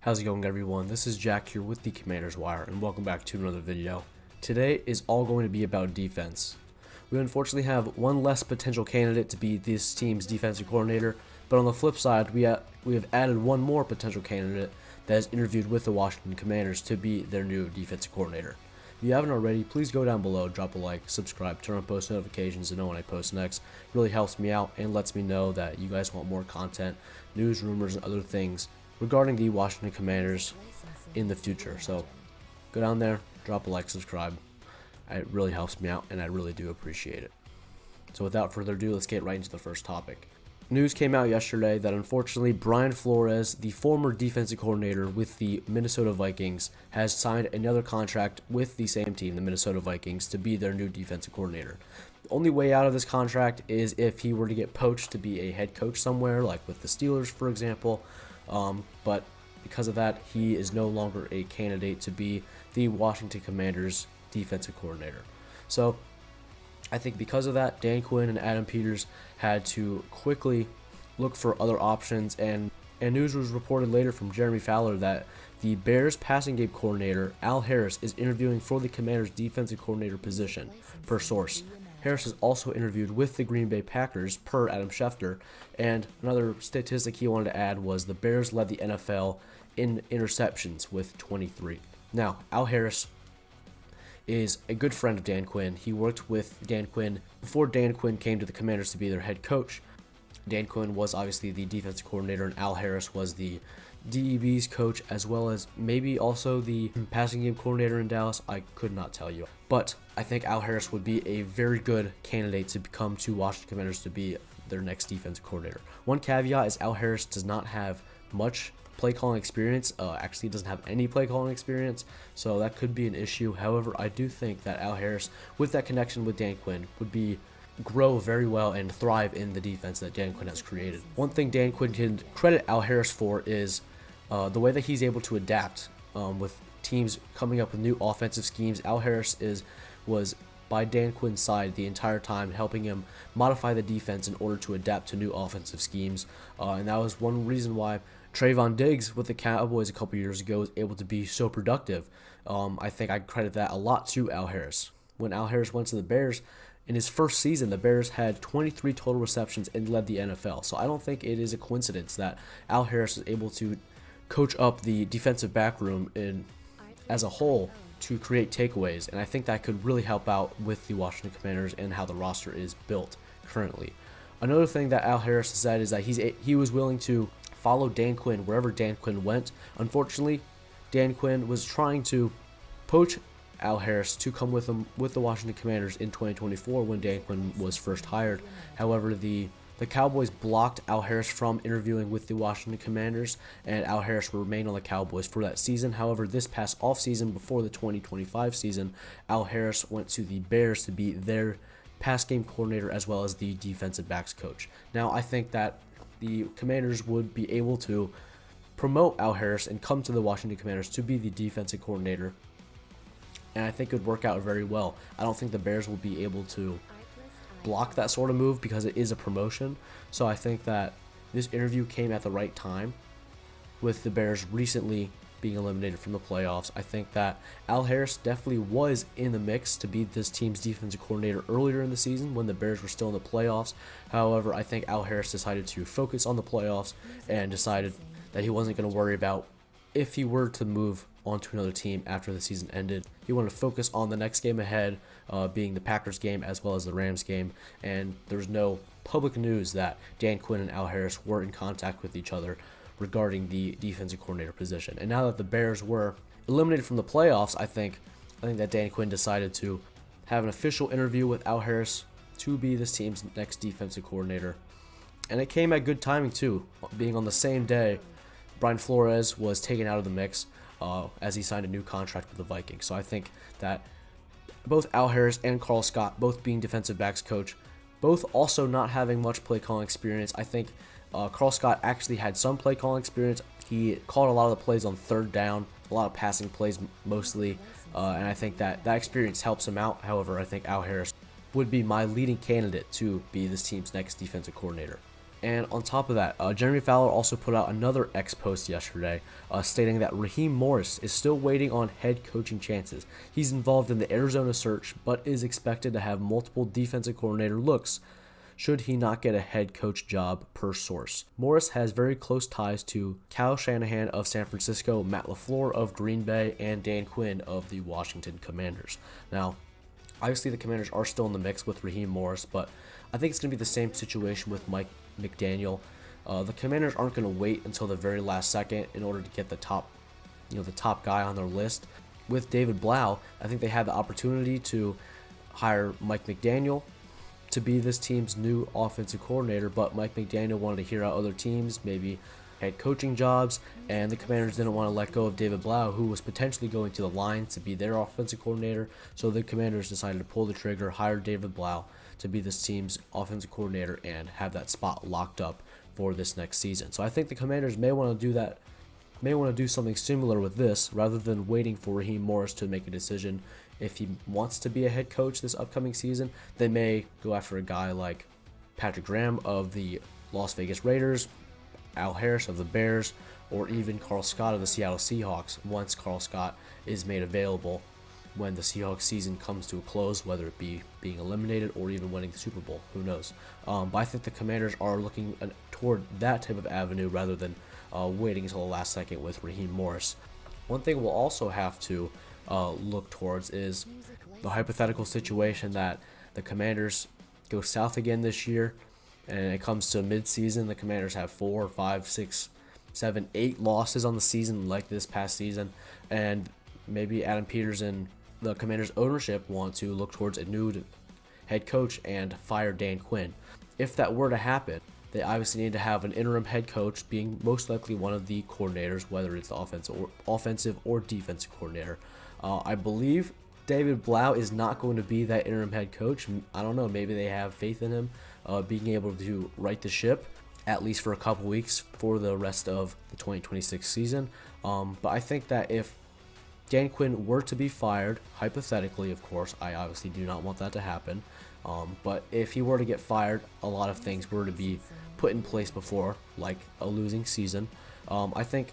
How's it going, everyone? This is Jack here with the Commander's Wire, and welcome back to another video. Today is all going to be about defense. We unfortunately have one less potential candidate to be this team's defensive coordinator, but on the flip side, we have added one more potential candidate that has interviewed with the Washington Commanders to be their new defensive coordinator. If you haven't already, please go down below, drop a like, subscribe, turn on post notifications to know when I post next. It really helps me out and lets me know that you guys want more content, news, rumors, and other things regarding the Washington Commanders in the future. So go down there, drop a like, subscribe. It really helps me out, and I really do appreciate it. So without further ado, let's get right into the first topic. News came out yesterday that unfortunately Brian Flores, the former defensive coordinator with the Minnesota Vikings, has signed another contract with the same team, the Minnesota Vikings, to be their new defensive coordinator. The only way out of this contract is if he were to get poached to be a head coach somewhere, like with the Steelers, for example. But because of that, he is no longer a candidate to be the Washington Commanders defensive coordinator. So I think because of that, Dan Quinn and Adam Peters had to quickly look for other options, and news was reported later from Jeremy Fowler that the Bears passing game coordinator, Al Harris, is interviewing for the Commanders defensive coordinator position, per source. Harris has also interviewed with the Green Bay Packers, per Adam Schefter, and another statistic he wanted to add was the Bears led the NFL in interceptions with 23. Now, Al Harris is a good friend of Dan Quinn. He worked with Dan Quinn before Dan Quinn came to the Commanders to be their head coach. Dan Quinn was obviously the defensive coordinator, and Al Harris was the DEB's coach, as well as maybe also the passing game coordinator in Dallas. I could not tell you. But I think Al Harris would be a very good candidate to come to Washington Commanders to be their next defensive coordinator. One caveat is Al Harris does not have much play calling experience. Actually doesn't have any play calling experience, so that could be an issue. However, I do think that Al Harris, with that connection with Dan Quinn, would grow very well and thrive in the defense that Dan Quinn has created. One thing Dan Quinn can credit Al Harris for is the way that he's able to adapt with teams coming up with new offensive schemes. Al Harris was by Dan Quinn's side the entire time, helping him modify the defense in order to adapt to new offensive schemes, and that was one reason why Trayvon Diggs with the Cowboys a couple years ago was able to be so productive. I think I credit that a lot to Al Harris. When Al Harris went to the Bears, in his first season, the Bears had 23 total receptions and led the NFL. So I don't think it is a coincidence that Al Harris is able to coach up the defensive back room as a whole to create takeaways, and I think that could really help out with the Washington Commanders and how the roster is built currently. Another thing that Al Harris said is that he was willing to follow Dan Quinn wherever Dan Quinn went. Unfortunately, Dan Quinn was trying to poach Al Harris to come with him with the Washington Commanders in 2024 when Dan Quinn was first hired. However, the Cowboys blocked Al Harris from interviewing with the Washington Commanders, and Al Harris will remain on the Cowboys for that season. However, this past offseason, before the 2025 season, Al Harris went to the Bears to be their pass game coordinator as well as the defensive backs coach. Now, I think that the Commanders would be able to promote Al Harris and come to the Washington Commanders to be the defensive coordinator, and I think it would work out very well. I don't think the Bears will be able to block that sort of move because it is a promotion. So I think that this interview came at the right time with the Bears recently being eliminated from the playoffs. I think that Al Harris definitely was in the mix to be this team's defensive coordinator earlier in the season when the Bears were still in the playoffs. However, I think Al Harris decided to focus on the playoffs and decided that he wasn't going to worry about if he were to move on to another team after the season ended. He wanted to focus on the next game ahead, being the Packers game as well as the Rams game, and there's no public news that Dan Quinn and Al Harris were in contact with each other regarding the defensive coordinator position. And now that the Bears were eliminated from the playoffs, I think that Dan Quinn decided to have an official interview with Al Harris to be this team's next defensive coordinator. And it came at good timing too, being on the same day Brian Flores was taken out of the mix as he signed a new contract with the Vikings. So I think that both Al Harris and Karl Scott, both being defensive backs coach, both also not having much play calling experience. I think Karl Scott actually had some play calling experience. He called a lot of the plays on third down, a lot of passing plays mostly, and I think that experience helps him out. However, I think Al Harris would be my leading candidate to be this team's next defensive coordinator. And on top of that, Jeremy Fowler also put out another X post yesterday stating that Raheem Morris is still waiting on head coaching chances. He's involved in the Arizona search, but is expected to have multiple defensive coordinator looks should he not get a head coach job, per source. Morris has very close ties to Kyle Shanahan of San Francisco, Matt LaFleur of Green Bay, and Dan Quinn of the Washington Commanders. Now, obviously the Commanders are still in the mix with Raheem Morris, but I think it's going to be the same situation with Mike McDaniel. The Commanders aren't going to wait until the very last second in order to get the top guy on their list. With David Blau, I think they had the opportunity to hire Mike McDaniel to be this team's new offensive coordinator, but Mike McDaniel wanted to hear out other teams, maybe head coaching jobs, and the Commanders didn't want to let go of David Blau, who was potentially going to the Lions to be their offensive coordinator. So the Commanders decided to pull the trigger, hire David Blau to be this team's offensive coordinator, and have that spot locked up for this next season. So I think the Commanders may want to do that, may want to do something similar with this, rather than waiting for Raheem Morris to make a decision. If he wants to be a head coach this upcoming season, they may go after a guy like Patrick Graham of the Las Vegas Raiders, Al Harris of the Bears, or even Karl Scott of the Seattle Seahawks once Karl Scott is made available when the Seahawks season comes to a close, whether it be being eliminated or even winning the Super Bowl. Who knows? But I think the Commanders are looking toward that type of avenue rather than waiting until the last second with Raheem Morris. One thing we'll also have to look towards is the hypothetical situation that the Commanders go south again this year, and it comes to mid-season, the Commanders have 4, 5, 6, 7, 8 losses on the season like this past season, and maybe Adam Peters and the Commanders ownership want to look towards a new head coach and fire Dan Quinn. If that were to happen, they obviously need to have an interim head coach, being most likely one of the coordinators, whether it's the offensive or defensive coordinator. I believe David Blau is not going to be that interim head coach. I don't know, maybe they have faith in him being able to right the ship, at least for a couple weeks for the rest of the 2026 season. But I think that if Dan Quinn were to be fired, hypothetically, of course, I obviously do not want that to happen, but if he were to get fired, a lot of things were to be put in place before, like a losing season. I think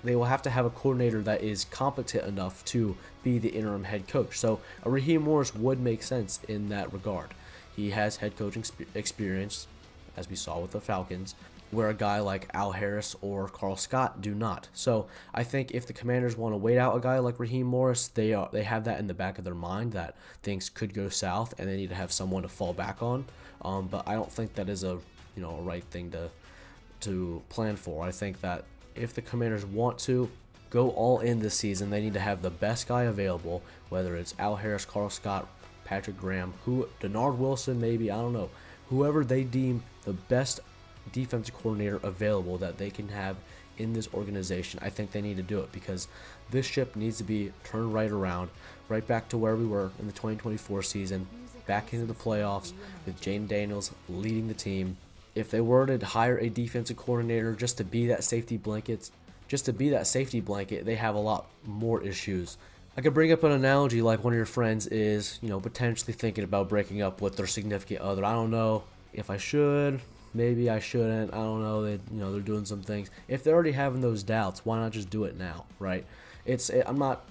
they will have to have a coordinator that is competent enough to be the interim head coach. So a Raheem Morris would make sense in that regard. He has head coaching experience, as we saw with the Falcons, where a guy like Al Harris or Karl Scott do not. So I think if the Commanders want to wait out a guy like Raheem Morris, they have that in the back of their mind that things could go south and they need to have someone to fall back on. But I don't think that is a right thing to plan for. I think that if the Commanders want to go all in this season, they need to have the best guy available, whether it's Al Harris, Karl Scott, Patrick Graham, Denard Wilson, maybe, I don't know, whoever they deem the best defensive coordinator available that they can have in this organization. I think they need to do it because this ship needs to be turned right around, right back to where we were in the 2024 season, back into the playoffs with Jane Daniels leading the team. If they were to hire a defensive coordinator just to be that safety blanket, they have a lot more issues. I could bring up an analogy like one of your friends is, potentially thinking about breaking up with their significant other. I don't know if I should, maybe I shouldn't. I don't know. They're doing some things. If they're already having those doubts, why not just do it now, right? I'm not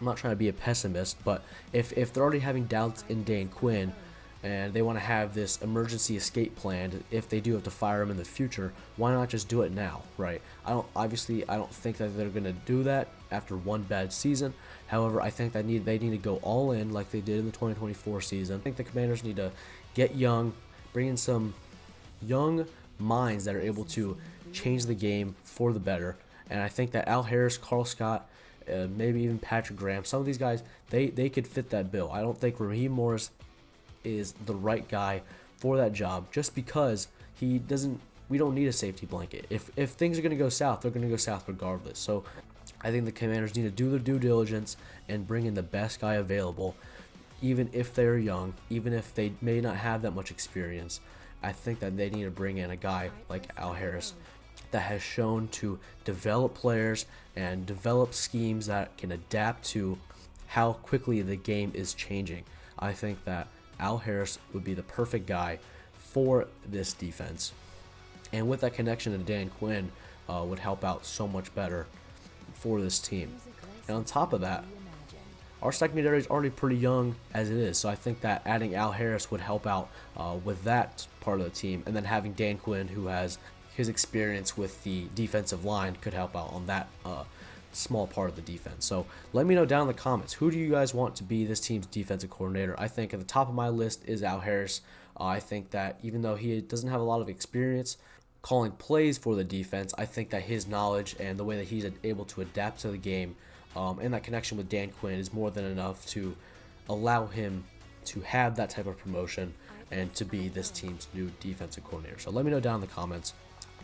trying to be a pessimist, but if they're already having doubts in Dan Quinn, and they want to have this emergency escape plan if they do have to fire him in the future, why not just do it now, right? I don't think that they're going to do that after one bad season. However, I think that they need to go all in like they did in the 2024 season. I think the Commanders need to get young, bring in some young minds that are able to change the game for the better. And I think that Al Harris, Karl Scott, maybe even Patrick Graham, some of these guys, they could fit that bill. I don't think Raheem Morris is the right guy for that job just because we don't need a safety blanket. If things are going to go south, they're going to go south regardless. So I think the Commanders need to do their due diligence and bring in the best guy available, even if they're young, even if they may not have that much experience. I think that they need to bring in a guy like Al Harris that has shown to develop players and develop schemes that can adapt to how quickly the game is changing. I think that Al Harris would be the perfect guy for this defense. And with that connection to Dan Quinn, would help out so much better for this team. And on top of that, our secondary is already pretty young as it is, so I think that adding Al Harris would help out with that part of the team, and then having Dan Quinn, who has his experience with the defensive line, could help out on that small part of the defense. So let me know down in the comments, who do you guys want to be this team's defensive coordinator? I think at the top of my list is Al Harris. I think that even though he doesn't have a lot of experience calling plays for the defense, I think that his knowledge and the way that he's able to adapt to the game and that connection with Dan Quinn is more than enough to allow him to have that type of promotion and to be this team's new defensive coordinator. So let me know down in the comments.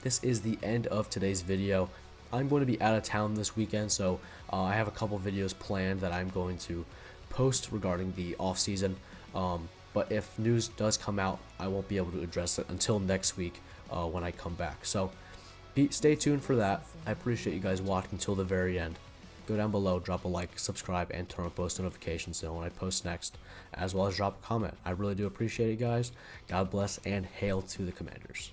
This is the end of today's video. I'm going to be out of town this weekend, so I have a couple videos planned that I'm going to post regarding the offseason. But if news does come out, I won't be able to address it until next week when I come back. So stay tuned for that. I appreciate you guys watching until the very end. Go down below, drop a like, subscribe, and turn on post notifications so when I post next, as well as drop a comment. I really do appreciate it, guys. God bless, and hail to the Commanders.